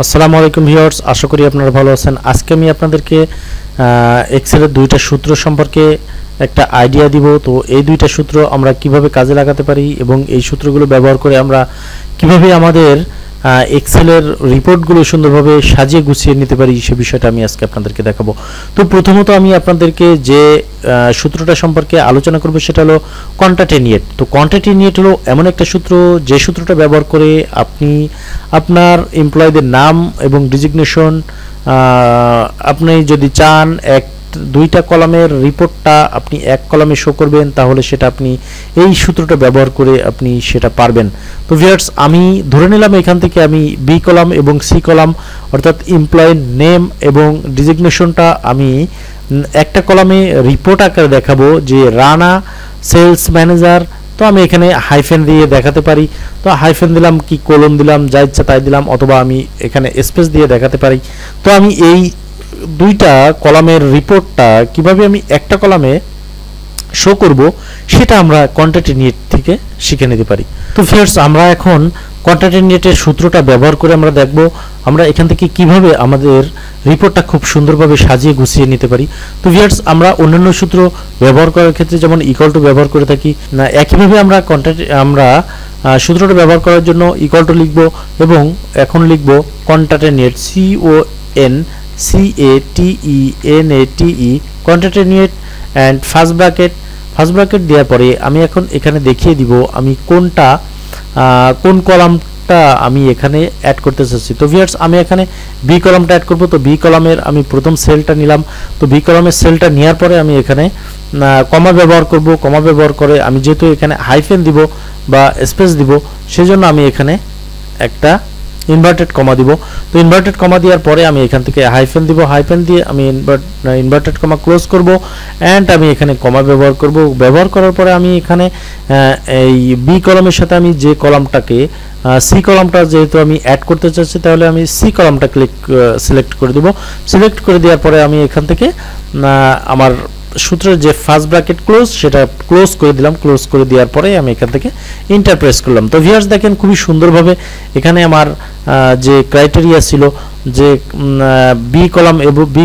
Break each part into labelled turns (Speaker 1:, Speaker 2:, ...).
Speaker 1: আসসালামু আলাইকুম ভিউয়ার্স, আশা করি আপনারা ভালো আছেন। আজকে আমি আপনাদেরকে এক্সেলের দুইটা সূত্র সম্পর্কে একটা আইডিয়া দিব। তো এই দুইটা সূত্র আমরা কিভাবে কাজে লাগাতে পারি এবং এই সূত্রগুলো ব্যবহার করে আমরা কিভাবে আমাদের এক্সেলের রিপোর্টগুলো সুন্দরভাবে সাজিয়ে গুছিয়ে নিতে পারি সে বিষয়টা আমি আজকে আপনাদেরকে দেখাবো। তো প্রথমত আমি আপনাদেরকে যে সূত্রটা সম্পর্কে আলোচনা করব সেটা হলো কনক্যাটেনিয়েট। তো কনক্যাটেনিয়েট হলো এমন একটা সূত্র যে সূত্রটা ব্যবহার করে আপনি আপনার এমপ্লয়ীদের নাম এবং ডিজিগনেশন আপনি যদি চান দুইটা কলামের রিপোর্টটা আপনি এক কলামে শো করবেন, তাহলে সেটা আপনি এই সূত্রটা ব্যবহার করে আপনি সেটা পারবেন। তো ভিউয়ার্স, আমি ধরে নিলাম এখান থেকে আমি বি কলাম এবং সি কলাম অর্থাৎ এমপ্লয়ি নেম এবং ডিজিগনেশনটা আমি একটা কলামে রিপোর্ট আকারে দেখাবো যে রানা সেলস ম্যানেজার। তো আমি এখানে হাইফেন দিয়ে দেখাতে পারি। তো হাইফেন দিলাম কি কোলন দিলাম, যা ইচ্ছা তাই দিলাম, অথবা আমি এখানে স্পেস দিয়ে দেখাতে পারি। তো আমি এই দুইটা কলামের রিপোর্টটা কিভাবে আমি একটা কলামে শো করব সেটা আমরা কনক্যাটেনিয়েট থেকে শিখে নিতে পারি। তো ভিউয়ার্স, আমরা এখন কনক্যাটেনিয়েটের সূত্রটা ব্যবহার করে আমরা দেখব আমরা এখান থেকে কিভাবে আমাদের রিপোর্টটা খুব সুন্দরভাবে সাজিয়ে গুছিয়ে নিতে পারি। তো ভিউয়ার্স, আমরা অন্যান্য সূত্র ব্যবহার করার ক্ষেত্রে যেমন ইকুয়াল টু ব্যবহার করে থাকি, না একইভাবে আমরা সূত্রটা ব্যবহার করার জন্য ইকুয়াল টু লিখব এবং এখন লিখব কনক্যাটেনিয়েট CONCATENATE কনক্যাটেনিয়েট অ্যান্ড ফার্স্ট ব্র্যাকেট দেওয়ার পরে আমি এখন এখানে দেখিয়ে দিব আমি কোন কলামটা আমি এখানে অ্যাড করতে চাচ্ছি। তো ভিউয়ার্স, আমি এখানে বি কলামটা অ্যাড করব। তো বি কলামের আমি প্রথম সেলটা নিলাম। তো বি কলামের সেলটা নেওয়ার পরে আমি এখানে কমা ব্যবহার করব। কমা ব্যবহার করে আমি যেহেতু এখানে হাইফেন দিব বা স্পেস দিব, সেজন্য আমি এখানে একটা ইনভার্টেড কমা দিব। তো ইনভার্টেড কমা দেওয়ার পরে আমি এখান থেকে হাইফেন দিব। হাইফেন দিয়ে আমি ইনভার্টেড কমা ক্লোজ করব অ্যান্ড আমি এখানে কমা ব্যবহার করব। ব্যবহার করার পরে আমি এখানে এই বি কলামের সাথে আমি যে কলামটাকে সি কলামটা যেহেতু আমি অ্যাড করতে চাচ্ছি, তাহলে আমি সি কলামটা সিলেক্ট করে দেব। সিলেক্ট করে দেওয়ার পরে আমি এখান থেকে আমার সূত্রের যে ফার্স্ট ব্র্যাকেট ক্লোজ সেটা ক্লোজ করে দিলাম। ক্লোজ করে দেওয়ার পরে আমি এখান থেকে এন্টার প্রেস করলাম। তো ভিউয়ার্স, দেখেন খুবই সুন্দরভাবে এখানে আমার যে ক্রাইটেরিয়া ছিল যে বি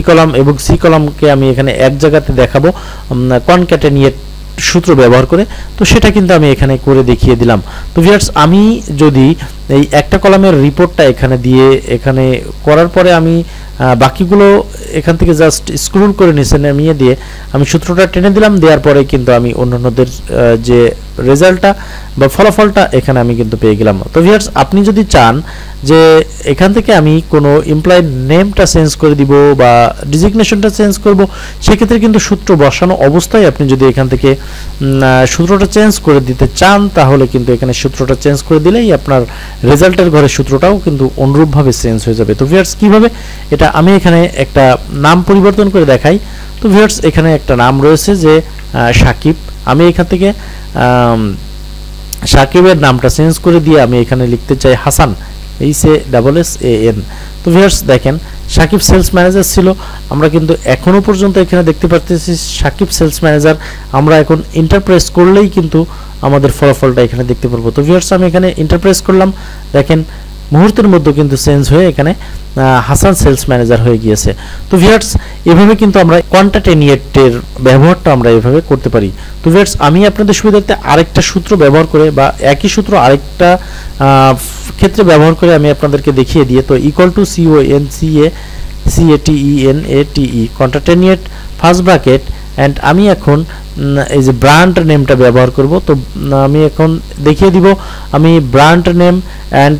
Speaker 1: কলাম এবং সি কলামকে আমি এখানে এক জায়গাতে দেখাবো কনক্যাটেনিয়েট সূত্র ব্যবহার করে, তো সেটা কিন্তু আমি এখানে করে দেখিয়ে দিলাম। তো ভিউয়ার্স, আমি যদি এই একটা কলামের রিপোর্টটা এখানে করার পরে আমি বাকিগুলো এখান থেকে জাস্ট স্ক্রল করে নিচে নামিয়ে দিয়ে আমি সূত্রটা টেনে দিলাম। দেওয়ার পরে কিন্তু আমি অন্যান্যদের যে রেজাল্টটা বা ফলাফলটা এখানে আমি কিন্তু পেয়ে গেলাম। তো ভিউয়ার্স, আপনি যদি চান যে এখান থেকে আমি কোনো এমপ্লয়ি নেমটা চেঞ্জ করে দিব বা ডিজিগনেশনটা চেঞ্জ করব, সেক্ষেত্রে কিন্তু সূত্র বসানো অবস্থায় আপনি যদি এখান থেকে সূত্রটা চেঞ্জ করে দিতে চান, তাহলে কিন্তু এখানে সূত্রটা চেঞ্জ করে দিলেই আপনার রেজাল্টের ঘরে সূত্রটাও কিন্তু অনুরূপভাবে চেঞ্জ হয়ে যাবে। তো ভিউয়ার্স, কিভাবে এটা আমি এখানে একটা নাম পরিবর্তন করে দেখাই। তো ভিউয়ার্স, এখানে একটা নাম রয়েছে যে সাকিব। আমি এখান থেকে সাকিবের নামটা চেঞ্জ করে দিয়ে আমি এখানে লিখতে চাই হাসান, HASSAN। তো ভিউয়ার্স, দেখেন সাকিব সেলস ম্যানেজার ছিল, আমরা কিন্তু এখনো পর্যন্ত এখানে দেখতে পাচ্ছি সাকিব সেলস ম্যানেজার। আমরা এখন ইন্টারপ্রেস করলেই কিন্তু আমাদের ফলাফলটা এখানে দেখতে পারবো। তো ভিউয়ার্স, আমি এখানে ইন্টারপ্রেস করলাম, দেখেন মুহূর্তের মধ্যে কিন্তু চেঞ্জ হয়ে এখানে হাসান সেলস ম্যানেজার হয়ে গিয়েছে। তো ভিউয়ার্স, এভাবে কিন্তু আমরা কনক্যাটেনিয়েটের ব্যবহারটা আমরা এভাবে করতে পারি। তো ভিউয়ার্স, আমি আপনাদের সুবিধার্থে আরেকটা সূত্র ব্যবহার করে বা একই সূত্র আরেকটা ক্ষেত্রে ব্যবহার করে আমি আপনাদেরকে দেখিয়ে দিয়ে, তো equal to CONCATENATE concatenate first bracket and আমি এখন এই যে ব্র্যান্ড নেমটা ব্যবহার করব। তো আমি এখন দেখিয়ে দিব আমি ব্র্যান্ড নেম অ্যান্ড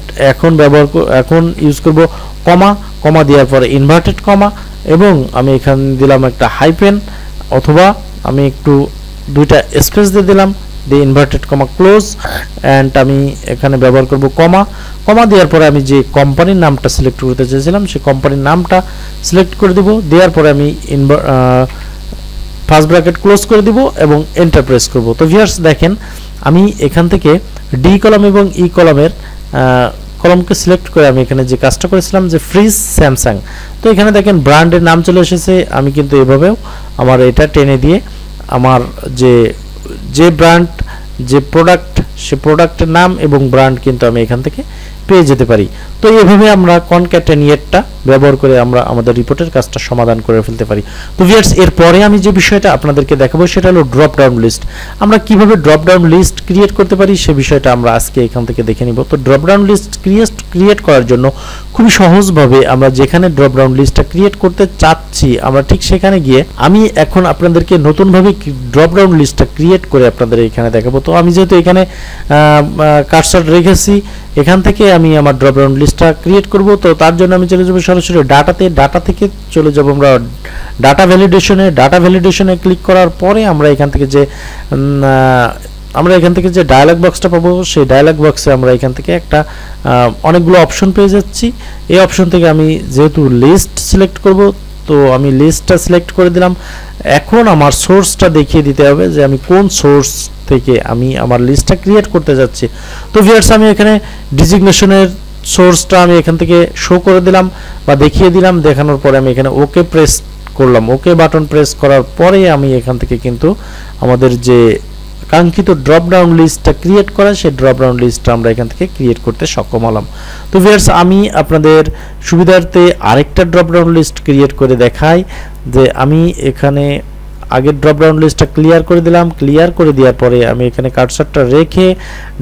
Speaker 1: এখন ইউজ করব কমা দেওয়ার পরে ইনভার্টেড কমা এবং আমি এখানে দিলাম একটা হাইফেন, অথবা আমি একটু দুইটা স্পেস দিয়ে দিলাম, দিয়ে ইনভার্টেড কমা ক্লোজ অ্যান্ড আমি এখানে ব্যবহার করব কমা দেওয়ার পরে আমি যে কোম্পানির নামটা সিলেক্ট করতে চেয়েছিলাম সেই কোম্পানির নামটা সিলেক্ট করে দিব। দেওয়ার পরে আমি ফার্স্ট ব্র্যাকেট ক্লোজ করে দিব এবং এন্টার প্রেস করব। তো ভিউয়ার্স, দেখেন আমি এখান থেকে ডি কলাম এবং ই কলামকে সিলেক্ট করে আমি এখানে যে কাজটা করেছিলাম যে ফ্রিজ স্যামসাং, তো এখানে দেখেন ব্র্যান্ডের নাম চলে এসেছে। আমি কিন্তু এভাবেও আমার এটা টেনে দিয়ে আমার যে ব্র্যান্ড যে প্রোডাক্ট সে প্রোডাক্টের নাম এবং ব্র্যান্ড কিন্তু আমি এখান থেকে পেয়ে যেতে পারি। তো তো এইভাবে আমরা কনক্যাটেনিয়েটটা ব্যবহার করে আমরা আমাদের রিপোর্টের কাজটা সমাধান করে ফেলতে পারি। তো ভিউয়ার্স, এরপরে আমি যে বিষয়টা আপনাদেরকে দেখাবো সেটা হলো ড্রপ ডাউন লিস্ট। আমরা কিভাবে ড্রপ ডাউন লিস্ট ক্রিয়েট করতে পারি সে বিষয়টা আমরা আজকে এখান থেকে দেখে নিব। তো ড্রপ ডাউন লিস্ট ক্রিয়েট করার জন্য খুবই সহজভাবে আমরা যেখানে ড্রপ ডাউন লিস্টটা ক্রিয়েট করতে চাচ্ছি আমরা ঠিক সেখানে গিয়ে আমি এখন আপনাদেরকে নতুনভাবে ড্রপ ডাউন লিস্টটা ক্রিয়েট করে আপনাদের এখানে দেখাবো। তো আমি যেহেতু এখানে কার্সর রেখেছি, এখান থেকে আমি আমার ড্রপ ডাউন লিস্টটা ক্রিয়েট করব। তো তার জন্য আমি চলে যাব সরাসরি ডাটাতে, ডাটা থেকে চলে যাব আমরা ডাটা ভ্যালিডেশনে ক্লিক করার পরে আমরা এখান থেকে যে ডায়ালগ বক্সটা পাবো সেই ডায়ালগ বক্সে আমরা এখান থেকে একটা অনেকগুলো অপশন পেয়ে যাচ্ছি। এই অপশন থেকে আমি যেহেতু লিস্ট সিলেক্ট করব, তো আমি লিস্টটা সিলেক্ট করে দিলাম। এখন আমার সোর্সটা দেখিয়ে দিতে হবে যে আমি কোন সোর্স থেকে আমি আমার লিস্টটা ক্রিয়েট করতে যাচ্ছি। তো ভিউয়ার্স, আমি এখানে ডিজিগনেশনের সোর্সটা আমি এখান থেকে শো করে দিলাম বা দেখিয়ে দিলাম। দেখানোর পরে আমি এখানে ওকে প্রেস করলাম। ওকে বাটন প্রেস করার পরে আমি এখান থেকে কিন্তু আমাদের যে কাঙ্ক্ষিত ড্রপ ডাউন লিস্টটা ক্রিয়েট করা সেই ড্রপ ডাউন লিস্টটা আমরা এখান থেকে ক্রিয়েট করতে সক্ষম হলাম। তো ভিউয়ার্স, আমি আপনাদের সুবিধার্থে আরেকটা ড্রপ ডাউন লিস্ট ক্রিয়েট করে দেখাই যে আমি এখানে আগের ড্রপ ডাউন লিস্টটা ক্লিয়ার করে দিলাম। ক্লিয়ার করে দেওয়ার পরে আমি এখানে কার্সরটা রেখে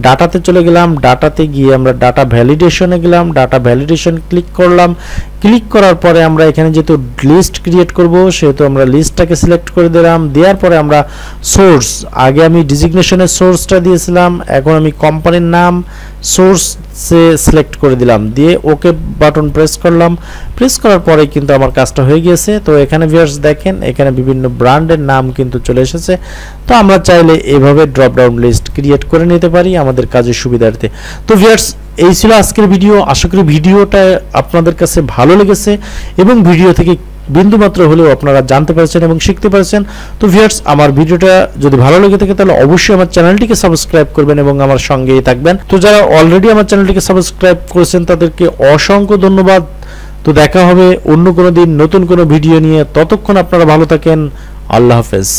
Speaker 1: ডাটাতে চলে গেলাম। ডাটাতে গিয়ে আমরা ডাটা ভ্যালিডেশনে গেলাম। ডাটা ভ্যালিডেশন ক্লিক করলাম। ক্লিক করার পরে আমরা এখানে যেহেতু লিস্ট ক্রিয়েট করব সেহেতু আমরা লিস্টটাকে সিলেক্ট করে দিলাম। দেওয়ার পরে আমরা সোর্স, আগে আমি ডিজিগনেশনের সোর্সটা দিয়েছিলাম, এখন আমি কোম্পানির নাম সোর্সে সিলেক্ট করে দিলাম, দিয়ে ওকে বাটন প্রেস করলাম। প্রেস করার পরে কিন্তু আমার কাজটা হয়ে গিয়েছে। তো এখানে ভিউয়ার্স দেখেন, এখানে বিভিন্ন ব্র্যান্ডের নাম কিন্তু চলে এসেছে। তো আমরা চাইলে এভাবে ড্রপ ডাউন লিস্ট ক্রিয়েট করে নিতে পারি আমাদের কাজের সুবিধার্থে। তো ভিউয়ার্স, এই ছিল আজকের ভিডিও। আশা করি ভিডিওটা আপনাদের কাছে ভালো লেগেছে এবং ভিডিও থেকে বিন্দুমাত্র হলেও আপনারা জানতে পারছেন এবং শিখতে পারছেন। তো ভিউয়ার্স, আমার ভিডিওটা যদি ভালো লেগে থাকে তাহলে অবশ্যই আমার চ্যানেলটিকে সাবস্ক্রাইব করবেন এবং আমার সঙ্গেই থাকবেন। তো যারা অলরেডি আমার চ্যানেলটিকে সাবস্ক্রাইব করেছেন তাদেরকে অসংখ্য ধন্যবাদ। তো দেখা হবে অন্য কোনো দিন নতুন কোনো ভিডিও নিয়ে। ততক্ষণ আপনারা ভালো থাকেন। আল্লাহ হাফেজ।